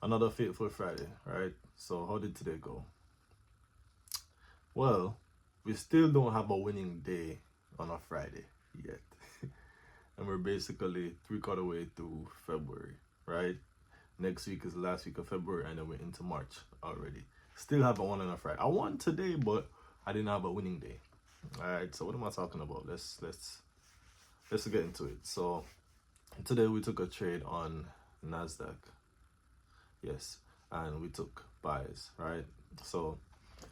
Another fateful Friday, right? So how did today go? Well, we still don't have a winning day on a Friday yet. And we're basically three-quarter way through February, right? Next week is the last week of February, and then we're into March already. Still haven't won on a Friday. I won today, but I didn't have a winning day. All right. So what am I talking about? Let's get into it. So today we took a trade on Nasdaq. Yes, and we took buys. Right. So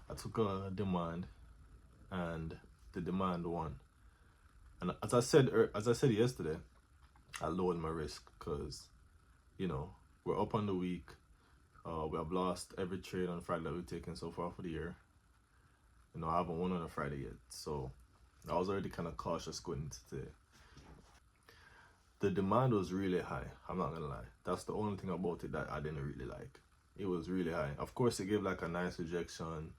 I took a demand, and the demand won. And as I said yesterday, I lowered my risk because we're up on the week. We have lost every trade on Friday that we've taken so far for the year. I haven't won on a Friday yet, so I was already kind of cautious going into today. The demand was really high. I'm not gonna lie. That's the only thing about it that I didn't really like. It was really high. Of course, it gave like a nice rejection.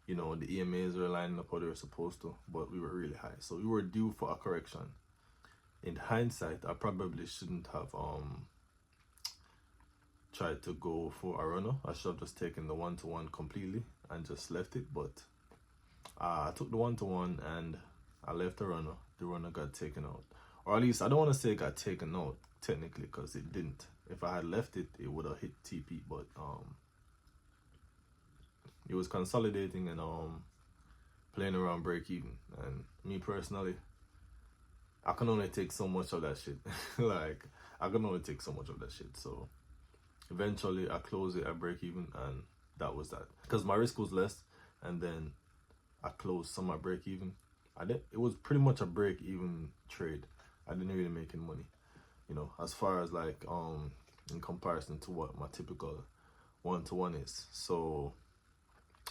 The EMAs were lining up how they were supposed to, but we were really high, so we were due for a correction. In hindsight, I probably shouldn't have tried to go for a runner. I should have just taken the 1-to-1 completely and just left it, but I took the 1-to-1 and I left the runner. The runner got taken out, or at least I don't want to say it got taken out technically, because it didn't. If I had left it, it would have hit TP, but it was consolidating and playing around break even. And me personally, I can only take so much of that shit. Like, I can only take so much of that shit. So eventually I closed it at break even, and that was that. Because my risk was less, and then I closed some at break even. It was pretty much a break even trade. I didn't really make any money, as far as like in comparison to what my typical 1-to-1 is. So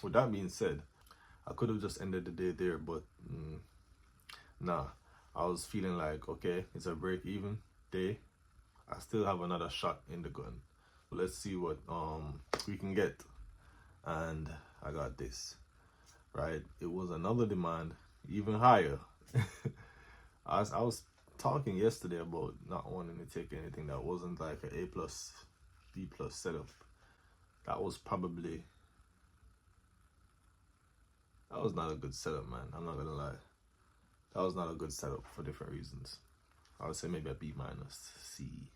with that being said, I could have just ended the day there, but nah. I was feeling like, okay, it's a break even day. I still have another shot in the gun. Let's see what we can get. And I got this, right? It was another demand, even higher. I was talking yesterday about not wanting to take anything that wasn't like an A plus, B plus setup. That was not a good setup, man. I'm not gonna lie. That was not a good setup for different reasons. I would say maybe a B minus, C.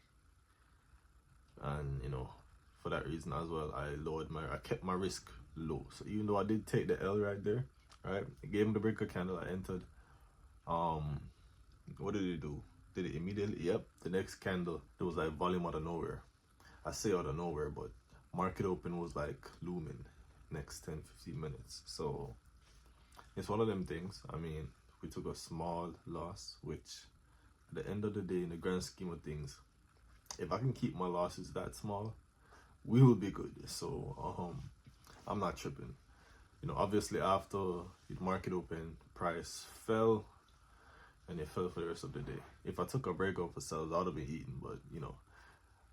And for that reason as well, I kept my risk low. So even though I did take the L right there, right? I gave him the breaker candle, I entered. What did it do? Did it immediately? Yep. The next candle, there was like volume out of nowhere. I say out of nowhere, but market open was like looming next 10-15 minutes. So it's one of them things. I mean, we took a small loss, which at the end of the day, in the grand scheme of things, if I can keep my losses that small, we will be good. So I'm not tripping. Obviously after the market open, price fell, and it fell for the rest of the day. If I took a breakout for sales, I would have been eating, but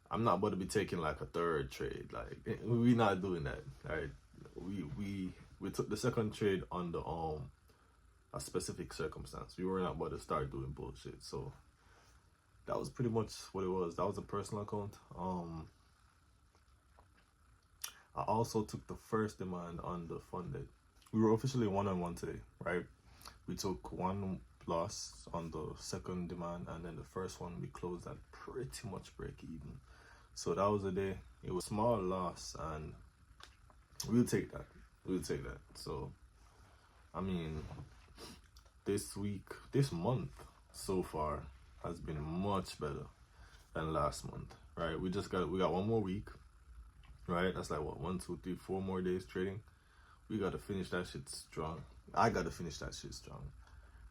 I'm not about to be taking like a third trade. Like, we're not doing that. Right? We took the second trade under a specific circumstance. We were not about to start doing bullshit. So that was pretty much what it was. That was a personal account. I also took the first demand on the funded. We were officially 1-on-1 today, right? We took one loss on the second demand, and then the first one we closed at pretty much break even. So that was the day. It was a small loss, and we'll take that. So I mean, this month so far has been much better than last month, right? We got one more week, right? That's like what, 1, 2, 3, 4 more days trading. We got to finish that shit strong. I got to finish that shit strong,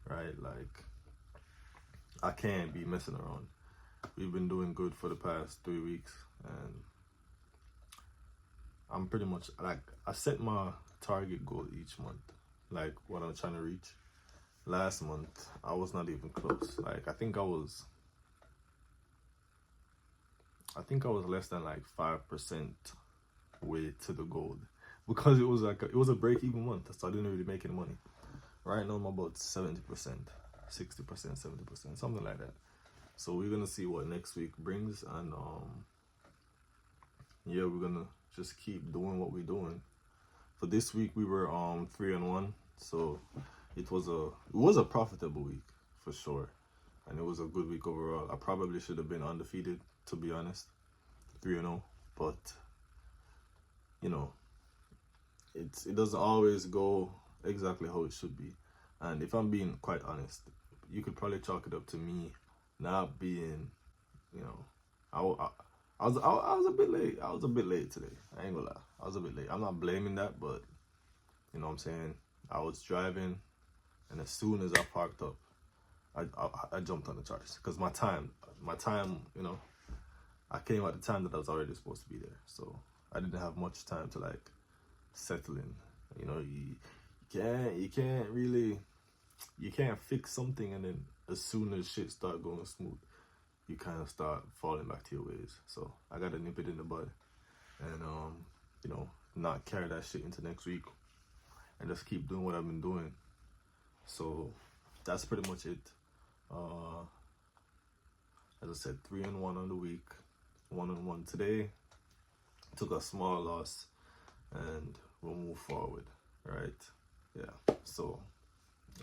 right? Like, I can't be messing around. We've been doing good for the past 3 weeks, and I'm pretty much like, I set my target goal each month, like what I'm trying to reach. Last month, I was not even close. Like, I think I was less than like 5% way to the goal, because it was a break-even month, so I didn't really make any money. Right now I'm about 70%, 60%, 70%, something like that. So we're gonna see what next week brings, and yeah, we're gonna just keep doing what we're doing. For this week, we were 3-1, so it was a profitable week for sure, and it was a good week overall. I probably should have been undefeated, to be honest, 3-0, but you know, it doesn't always go exactly how it should be. And if I'm being quite honest, you could probably chalk it up to me not being, you know, I was a bit late. I was a bit late today. I ain't gonna lie. I was a bit late. I'm not blaming that, but you know what I'm saying? I was driving, and as soon as I parked up, I jumped on the charts because my time, you know, I came at the time that I was already supposed to be there, so I didn't have much time to like settle in. You know, you can't fix something and then as soon as shit start going smooth, you kind of start falling back to your ways. So I gotta nip it in the bud, and you know, not carry that shit into next week, and just keep doing what I've been doing. So that's pretty much it. Uh, as I said, 3-1 on the week, 1-1 today. Took a small loss, and we'll move forward. Right? Yeah. So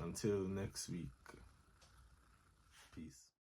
until next week, peace.